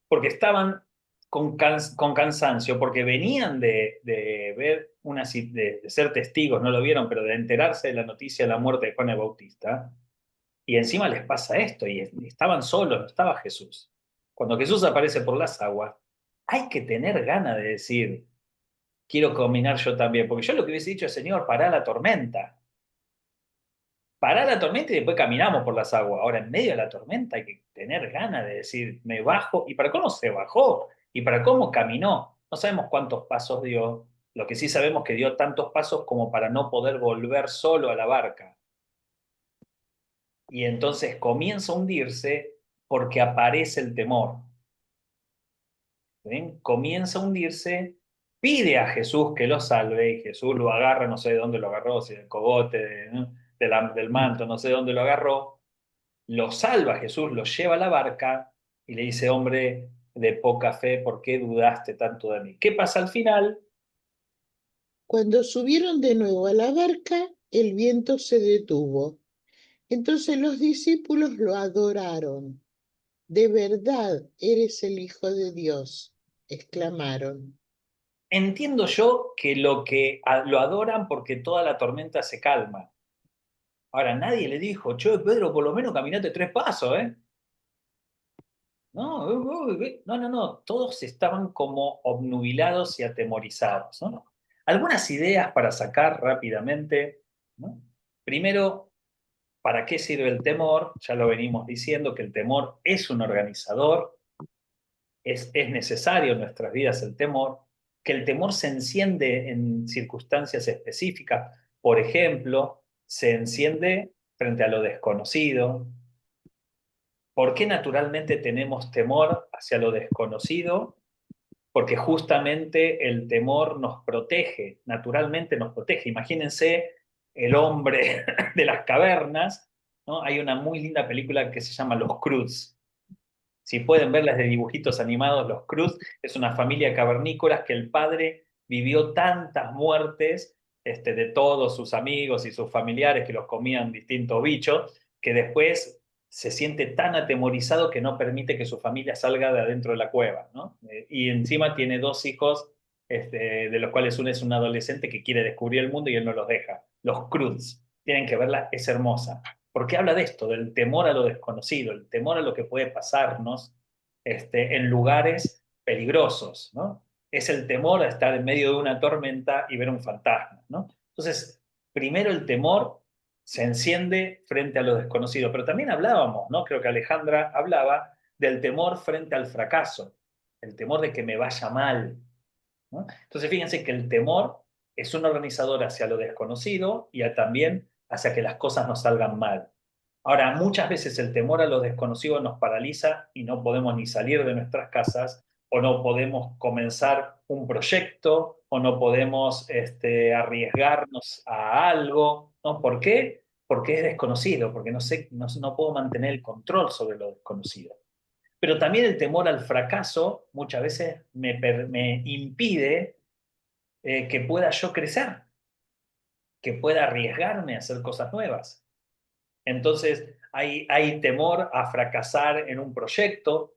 porque estaban con cansancio, porque venían de ver de ser testigos, no lo vieron, pero de enterarse de la noticia de la muerte de Juan el Bautista, y encima les pasa esto, y estaban solos, no estaba Jesús. Cuando Jesús aparece por las aguas, hay que tener ganas de decir, quiero caminar yo también, porque yo lo que hubiese dicho es, Señor, pará la tormenta. Pará la tormenta y después caminamos por las aguas. Ahora, en medio de la tormenta hay que tener ganas de decir, me bajo. ¿Y para cómo se bajó? ¿Y para cómo caminó? No sabemos cuántos pasos dio. Lo que sí sabemos que dio tantos pasos como para no poder volver solo a la barca. Y entonces comienza a hundirse porque aparece el temor. ¿Ven? Comienza a hundirse, pide a Jesús que lo salve y Jesús lo agarra, no sé de dónde lo agarró, si del cogote, ¿no? Del manto, no sé de dónde lo agarró, lo salva Jesús, lo lleva a la barca y le dice, hombre de poca fe, ¿por qué dudaste tanto de mí? ¿Qué pasa al final? Cuando subieron de nuevo a la barca, el viento se detuvo. Entonces los discípulos lo adoraron. De verdad eres el Hijo de Dios, exclamaron. Entiendo yo que lo adoran porque toda la tormenta se calma. Ahora, nadie le dijo, che, Pedro, por lo menos caminate 3 pasos, ¿eh? No, no, todos estaban como obnubilados y atemorizados, ¿no? Algunas ideas para sacar rápidamente, ¿no? Primero, ¿para qué sirve el temor? Ya lo venimos diciendo, que el temor es un organizador, es necesario en nuestras vidas el temor, que el temor se enciende en circunstancias específicas, por ejemplo, se enciende frente a lo desconocido. ¿Por qué naturalmente tenemos temor hacia lo desconocido? Porque justamente el temor nos protege, naturalmente nos protege. Imagínense el hombre de las cavernas, ¿no? Hay una muy linda película que se llama Los Cruz. Si pueden verlas de dibujitos animados, Los Cruz es una familia de cavernícolas que el padre vivió tantas muertes de todos sus amigos y sus familiares que los comían distintos bichos, que después se siente tan atemorizado que no permite que su familia salga de adentro de la cueva, ¿no? Y encima tiene 2 hijos, de los cuales uno es un adolescente que quiere descubrir el mundo y él no los deja. Los Cruz. Tienen que verla, es hermosa. Porque habla de esto, del temor a lo desconocido, el temor a lo que puede pasarnos en lugares peligrosos, ¿no? Es el temor a estar en medio de una tormenta y ver un fantasma, ¿no? Entonces, primero el temor se enciende frente a lo desconocido, pero también hablábamos, ¿no? Creo que Alejandra hablaba del temor frente al fracaso, el temor de que me vaya mal, ¿no? Entonces, fíjense que el temor es un organizador hacia lo desconocido y también hacia que las cosas nos salgan mal. Ahora, muchas veces el temor a lo desconocido nos paraliza y no podemos ni salir de nuestras casas, o no podemos comenzar un proyecto, o no podemos arriesgarnos a algo, ¿no? ¿Por qué? Porque es desconocido, porque no puedo mantener el control sobre lo desconocido. Pero también el temor al fracaso muchas veces me impide que pueda yo crecer, que pueda arriesgarme a hacer cosas nuevas. Entonces, hay temor a fracasar en un proyecto,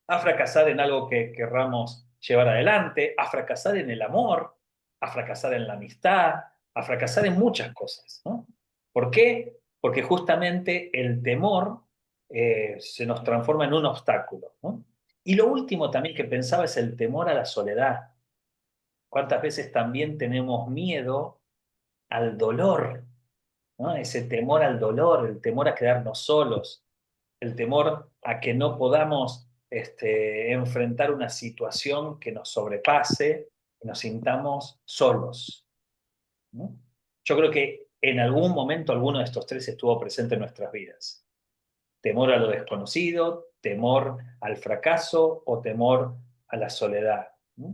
a fracasar en algo que querramos llevar adelante, a fracasar en el amor, a fracasar en la amistad, a fracasar en muchas cosas, ¿no? ¿Por qué? Porque justamente el temor se nos transforma en un obstáculo, ¿no? Y lo último también que pensaba es el temor a la soledad. ¿Cuántas veces también tenemos miedo al dolor, ¿no? Ese temor al dolor, el temor a quedarnos solos, el temor a que no podamos enfrentar una situación que nos sobrepase, que nos sintamos solos, ¿no? Yo creo que en algún momento alguno de estos 3 estuvo presente en nuestras vidas. Temor a lo desconocido, temor al fracaso o temor a la soledad, ¿no?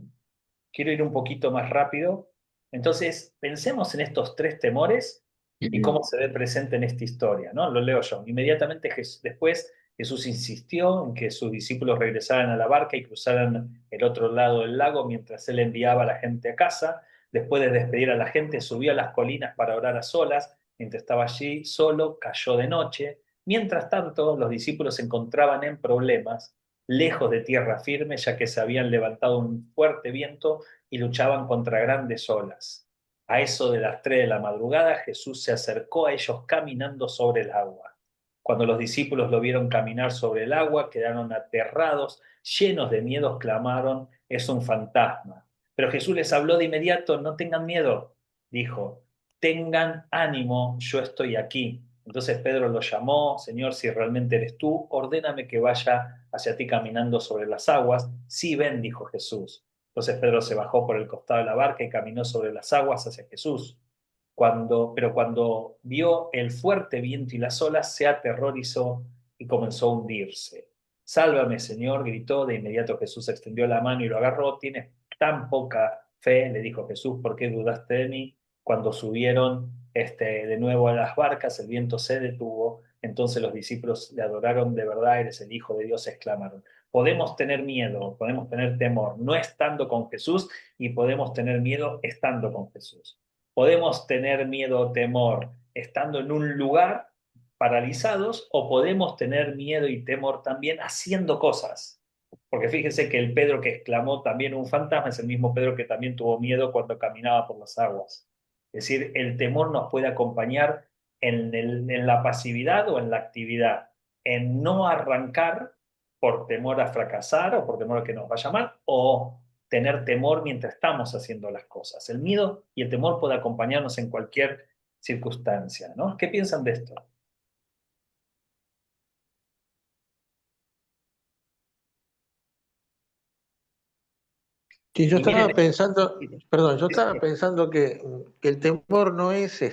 Quiero ir un poquito más rápido. Entonces, pensemos en estos 3 temores y cómo se ve presente en esta historia, ¿no? Lo leo yo. Inmediatamente después Jesús insistió en que sus discípulos regresaran a la barca y cruzaran el otro lado del lago mientras él enviaba a la gente a casa. Después de despedir a la gente, subió a las colinas para orar a solas. Mientras estaba allí solo, cayó de noche. Mientras tanto, los discípulos se encontraban en problemas, lejos de tierra firme, ya que se habían levantado un fuerte viento y luchaban contra grandes olas. A eso de las 3 de la madrugada, Jesús se acercó a ellos caminando sobre el agua. Cuando los discípulos lo vieron caminar sobre el agua, quedaron aterrados, llenos de miedo, clamaron, es un fantasma. Pero Jesús les habló de inmediato, no tengan miedo, dijo, tengan ánimo, yo estoy aquí. Entonces Pedro lo llamó: Señor, si realmente eres tú, ordéname que vaya hacia ti caminando sobre las aguas. Sí, ven, dijo Jesús. Entonces Pedro se bajó por el costado de la barca y caminó sobre las aguas hacia Jesús. Pero cuando vio el fuerte viento y las olas, se aterrorizó y comenzó a hundirse. Sálvame, Señor, gritó. De inmediato Jesús extendió la mano y lo agarró. Tienes tan poca fe, le dijo Jesús, ¿por qué dudaste de mí? Cuando subieron de nuevo a las barcas, el viento se detuvo. Entonces los discípulos le adoraron: de verdad eres el Hijo de Dios, exclamaron. Podemos tener miedo, podemos tener temor no estando con Jesús, y podemos tener miedo estando con Jesús. Podemos tener miedo o temor estando en un lugar paralizados, o podemos tener miedo y temor también haciendo cosas. Porque fíjense que el Pedro que exclamó también un fantasma es el mismo Pedro que también tuvo miedo cuando caminaba por las aguas. Es decir, el temor nos puede acompañar en la pasividad o en la actividad, en no arrancar por temor a fracasar o por temor a que nos vaya mal, o tener temor mientras estamos haciendo las cosas. El miedo y el temor puede acompañarnos en cualquier circunstancia, ¿no? ¿Qué piensan de esto? Sí, yo Y miren, estaba pensando, perdón, yo estaba sí, pensando que el temor no es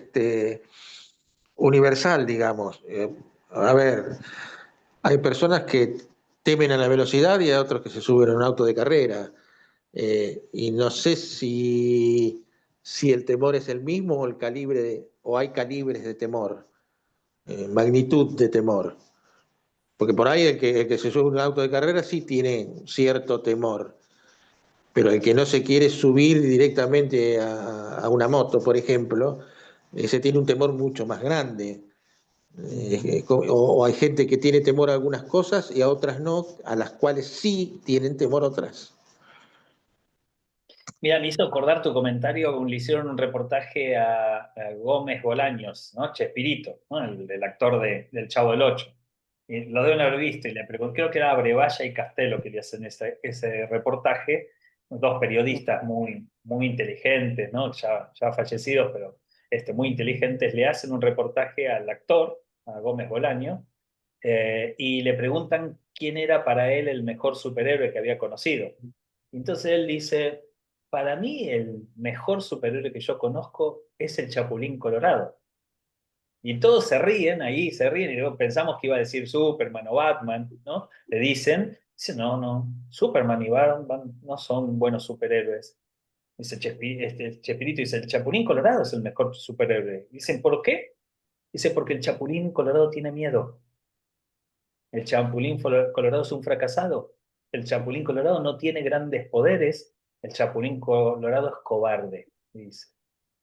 universal, digamos. A ver, hay personas que temen a la velocidad y hay otros que se suben a un auto de carrera. Y no sé si el temor es el mismo o el calibre, o hay calibres de temor, magnitud de temor. Porque por ahí el que se sube a un auto de carrera sí tiene cierto temor, pero el que no se quiere subir directamente a una moto, por ejemplo, ese tiene un temor mucho más grande. O hay gente que tiene temor a algunas cosas y a otras no, a las cuales sí tienen temor otras. mira, me hizo acordar tu comentario, le hicieron un reportaje a Gómez Bolaños, ¿no? Chespirito, ¿no? El actor del Chavo del Ocho. Y lo deben haber visto, y le pregunté, creo que era Brevalla y Castelo que le hacen ese reportaje, dos periodistas muy, muy inteligentes, ¿no? Ya fallecidos, pero muy inteligentes, le hacen un reportaje al actor, a Gómez Bolaño, y le preguntan quién era para él el mejor superhéroe que había conocido. Entonces él dice: para mí el mejor superhéroe que yo conozco es el Chapulín Colorado. Y todos se ríen ahí, se ríen, y luego pensamos que iba a decir Superman o Batman, ¿no? Le dicen: dice, no, no, Superman y Batman no son buenos superhéroes. Dice Chespirito, dice: el Chapulín Colorado es el mejor superhéroe. Dicen: ¿por qué? Dice: porque el Chapulín Colorado tiene miedo. El Chapulín Colorado es un fracasado. El Chapulín Colorado no tiene grandes poderes. El Chapulín Colorado es cobarde, dice.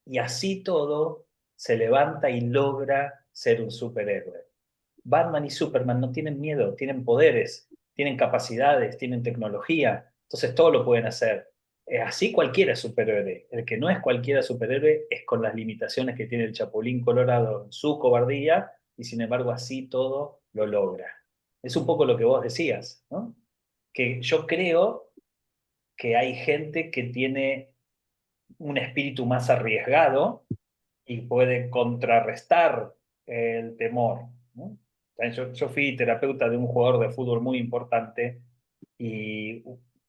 Y así todo se levanta y logra ser un superhéroe. Batman y Superman no tienen miedo, tienen poderes, tienen capacidades, tienen tecnología, entonces todo lo pueden hacer. Así cualquiera es superhéroe. El que no es cualquiera superhéroe es con las limitaciones que tiene el Chapulín Colorado en su cobardía, y sin embargo así todo lo logra. Es un poco lo que vos decías, ¿no? Que yo creo que hay gente que tiene un espíritu más arriesgado y puede contrarrestar el temor, ¿no? Yo fui terapeuta de un jugador de fútbol muy importante, y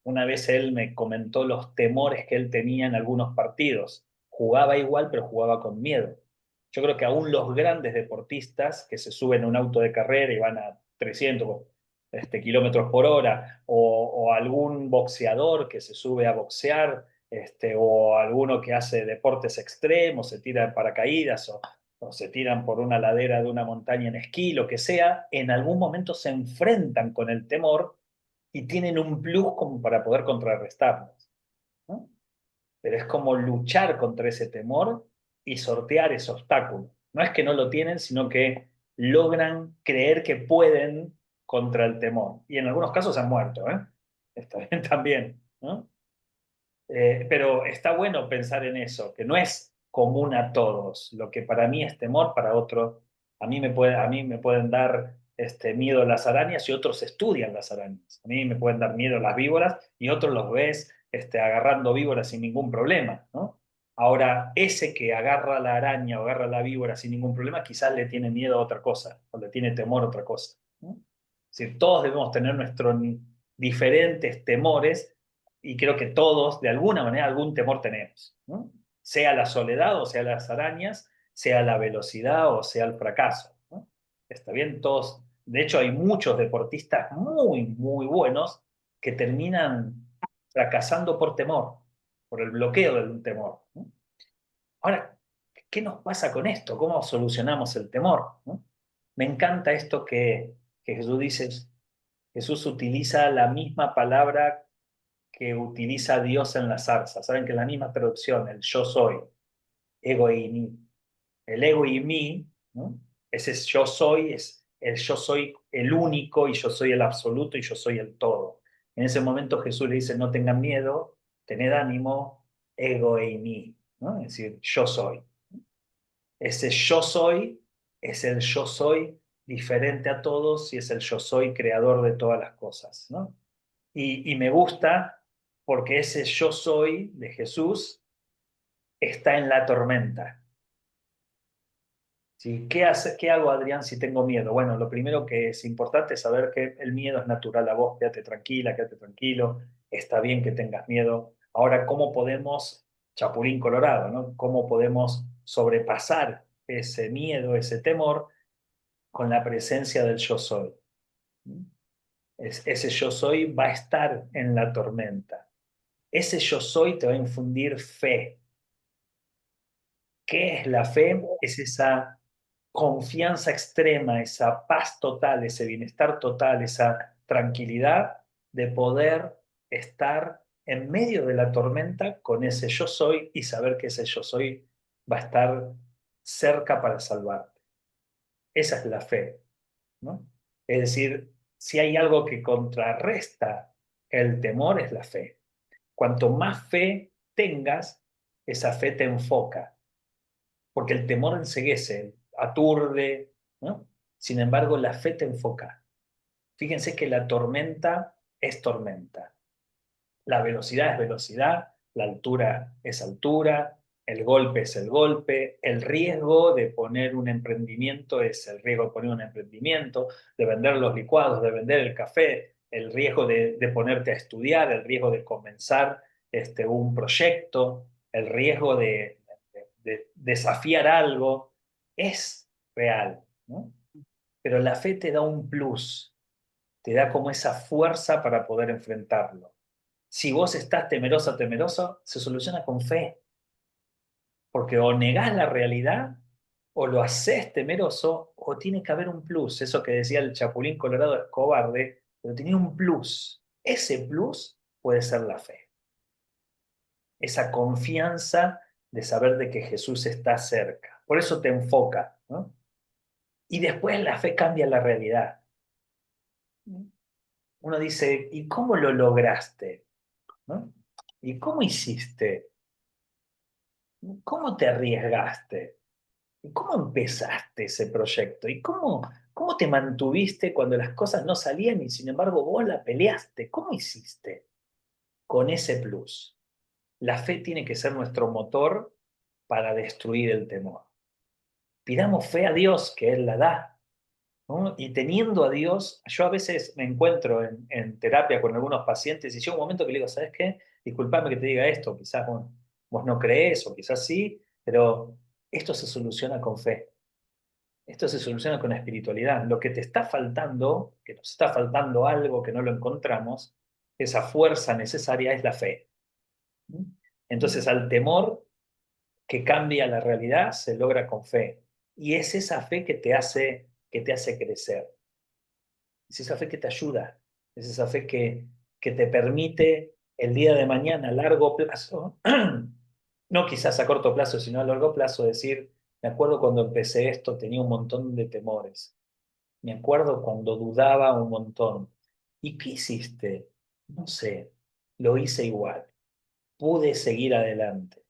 una vez él me comentó los temores que él tenía en algunos partidos. Jugaba igual, pero jugaba con miedo. Yo creo que aún los grandes deportistas que se suben a un auto de carrera y van a 300 kilómetros por hora, o algún boxeador que se sube a boxear, o alguno que hace deportes extremos, se tira en paracaídas, o se tiran por una ladera de una montaña en esquí, lo que sea, en algún momento se enfrentan con el temor y tienen un plus como para poder contrarrestarlos, ¿no? Pero es como luchar contra ese temor y sortear ese obstáculo. No es que no lo tienen, sino que logran creer que pueden contra el temor. Y en algunos casos han muerto, ¿eh? Está bien también, ¿no? Pero está bueno pensar en eso, que no es común a todos. Lo que para mí es temor, para otro, a mí me pueden dar miedo las arañas, y otros estudian las arañas. A mí me pueden dar miedo las víboras y otros los ves agarrando víboras sin ningún problema, ¿no? Ahora, ese que agarra la araña o agarra la víbora sin ningún problema, quizás le tiene miedo a otra cosa, o le tiene temor a otra cosa, ¿no? Es decir, todos debemos tener nuestros diferentes temores, y creo que todos, de alguna manera, algún temor tenemos, ¿no? Sea la soledad, o sea las arañas, sea la velocidad, o sea el fracaso, ¿no? Está bien, todos. De hecho, hay muchos deportistas muy, muy buenos que terminan fracasando por temor, por el bloqueo del temor, ¿no? Ahora, ¿qué nos pasa con esto? ¿Cómo solucionamos el temor, ¿no? Me encanta esto que Jesús dice. Jesús utiliza la misma palabra que utiliza Dios en la zarza. Saben que es la misma traducción, el yo soy, ego y mí. El ego y mí, ¿no? Ese es el yo soy el único, y yo soy el absoluto, y yo soy el todo. En ese momento Jesús le dice, no tengan miedo, tened ánimo, ego y mí, ¿no? Es decir, yo soy. Ese yo soy es el yo soy diferente a todos, y es el yo soy creador de todas las cosas, ¿no? Y me gusta porque ese yo soy de Jesús está en la tormenta. ¿Sí? ¿Qué hago, Adrián, si tengo miedo? Bueno, lo primero que es importante es saber que el miedo es natural a vos. Quédate tranquila, quédate tranquilo. Está bien que tengas miedo. Ahora, ¿cómo podemos, Chapulín Colorado, ¿no? ¿Cómo podemos sobrepasar ese miedo, ese temor, con la presencia del yo soy? Ese yo soy va a estar en la tormenta. Ese yo soy te va a infundir fe. ¿Qué es la fe? Es esa confianza extrema, esa paz total, ese bienestar total, esa tranquilidad de poder estar en medio de la tormenta con ese yo soy, y saber que ese yo soy va a estar cerca para salvarte. Esa es la fe, ¿no? Es decir, si hay algo que contrarresta el temor, es la fe. Cuanto más fe tengas, esa fe te enfoca, porque el temor enceguece, aturde, ¿no? Sin embargo, la fe te enfoca. Fíjense que la tormenta es tormenta. La velocidad es velocidad, la altura es altura, el golpe es el golpe, el riesgo de poner un emprendimiento es el riesgo de poner un emprendimiento, de vender los licuados, de vender el café, el riesgo de ponerte a estudiar, el riesgo de comenzar un proyecto, el riesgo de desafiar algo, es real, ¿no? Pero la fe te da un plus, te da como esa fuerza para poder enfrentarlo. Si vos estás temerosa, temeroso, se soluciona con fe. Porque o negás la realidad, o lo haces temeroso, o tiene que haber un plus. Eso que decía el Chapulín Colorado es cobarde, pero tenía un plus. Ese plus puede ser la fe. Esa confianza de saber de que Jesús está cerca. Por eso te enfoca, ¿no? Y después la fe cambia la realidad. Uno dice, ¿y cómo lo lograste? ¿No? ¿Y cómo hiciste? ¿Cómo te arriesgaste? ¿Y cómo empezaste ese proyecto? ¿Y cómo te mantuviste cuando las cosas no salían y sin embargo vos la peleaste? ¿Cómo hiciste? Con ese plus. La fe tiene que ser nuestro motor para destruir el temor. Pidamos fe a Dios, que Él la da, ¿no? Y teniendo a Dios, yo a veces me encuentro en terapia con algunos pacientes y llega un momento que le digo, ¿sabes qué? Disculpame que te diga esto, quizás vos no crees o quizás sí, pero esto se soluciona con fe. Esto se soluciona con la espiritualidad. Lo que te está faltando, que nos está faltando algo que no lo encontramos, esa fuerza necesaria es la fe. Entonces, al temor que cambia la realidad se logra con fe. Y es esa fe que te hace crecer. Es esa fe que te ayuda. Es esa fe que te permite el día de mañana a largo plazo, no quizás a corto plazo, sino a largo plazo, decir, me acuerdo cuando empecé esto, tenía un montón de temores. Me acuerdo cuando dudaba un montón. ¿Y qué hiciste? No sé, lo hice igual. Pude seguir adelante.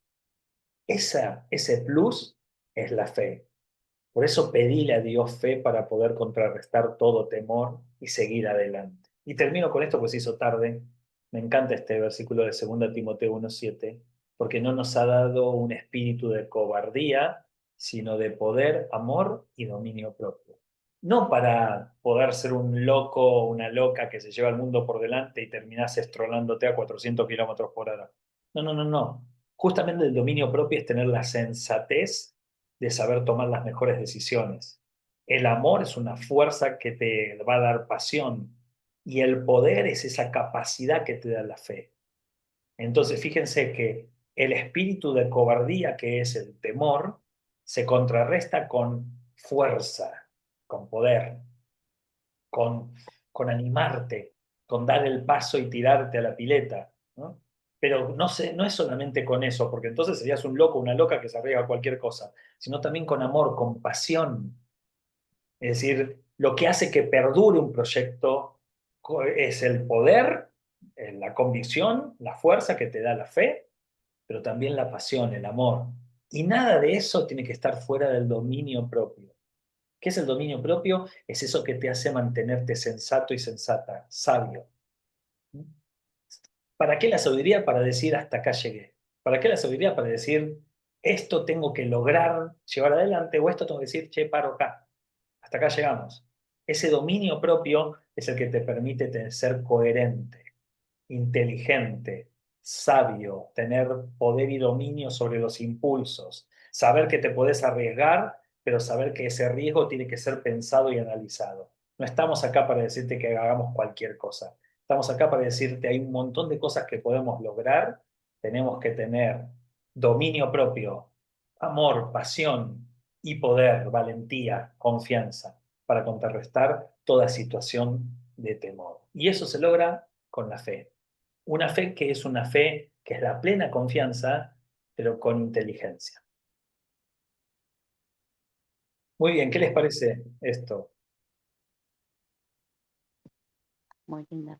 Ese plus es la fe. Por eso pedíle a Dios fe para poder contrarrestar todo temor y seguir adelante. Y termino con esto, pues se hizo tarde. Me encanta este versículo de 2 Timoteo 1:7. porque no nos ha dado un espíritu de cobardía, sino de poder, amor y dominio propio. No para poder ser un loco o una loca que se lleva el mundo por delante y terminás estrolándote a 400 kilómetros por hora. No, no, no, no. Justamente el dominio propio es tener la sensatez de saber tomar las mejores decisiones. El amor es una fuerza que te va a dar pasión y el poder es esa capacidad que te da la fe. Entonces, fíjense que el espíritu de cobardía, que es el temor, se contrarresta con fuerza, con poder, con, con animarte, con dar el paso y tirarte a la pileta, ¿no? Pero no es solamente con eso, porque entonces serías un loco, una loca que se arriesga a cualquier cosa, sino también con amor, con pasión. Es decir, lo que hace que perdure un proyecto es el poder, la convicción, la fuerza que te da la fe, pero también la pasión, el amor. Y nada de eso tiene que estar fuera del dominio propio. ¿Qué es el dominio propio? Es eso que te hace mantenerte sensato y sensata, sabio. ¿Para qué la sabiduría? Para decir hasta acá llegué. ¿Para qué la sabiduría? Para decir esto tengo que lograr llevar adelante o esto tengo que decir, che, paro acá. Hasta acá llegamos. Ese dominio propio es el que te permite ser coherente, inteligente, sabio, tener poder y dominio sobre los impulsos, saber que te puedes arriesgar, pero saber que ese riesgo tiene que ser pensado y analizado. No estamos acá para decirte que hagamos cualquier cosa. Estamos acá para decirte hay un montón de cosas que podemos lograr. Tenemos que tener dominio propio, amor, pasión y poder, valentía, confianza para contrarrestar toda situación de temor. Y eso se logra con la fe. Una fe que es una fe que es la plena confianza, pero con inteligencia. Muy bien, ¿qué les parece esto? Muy linda.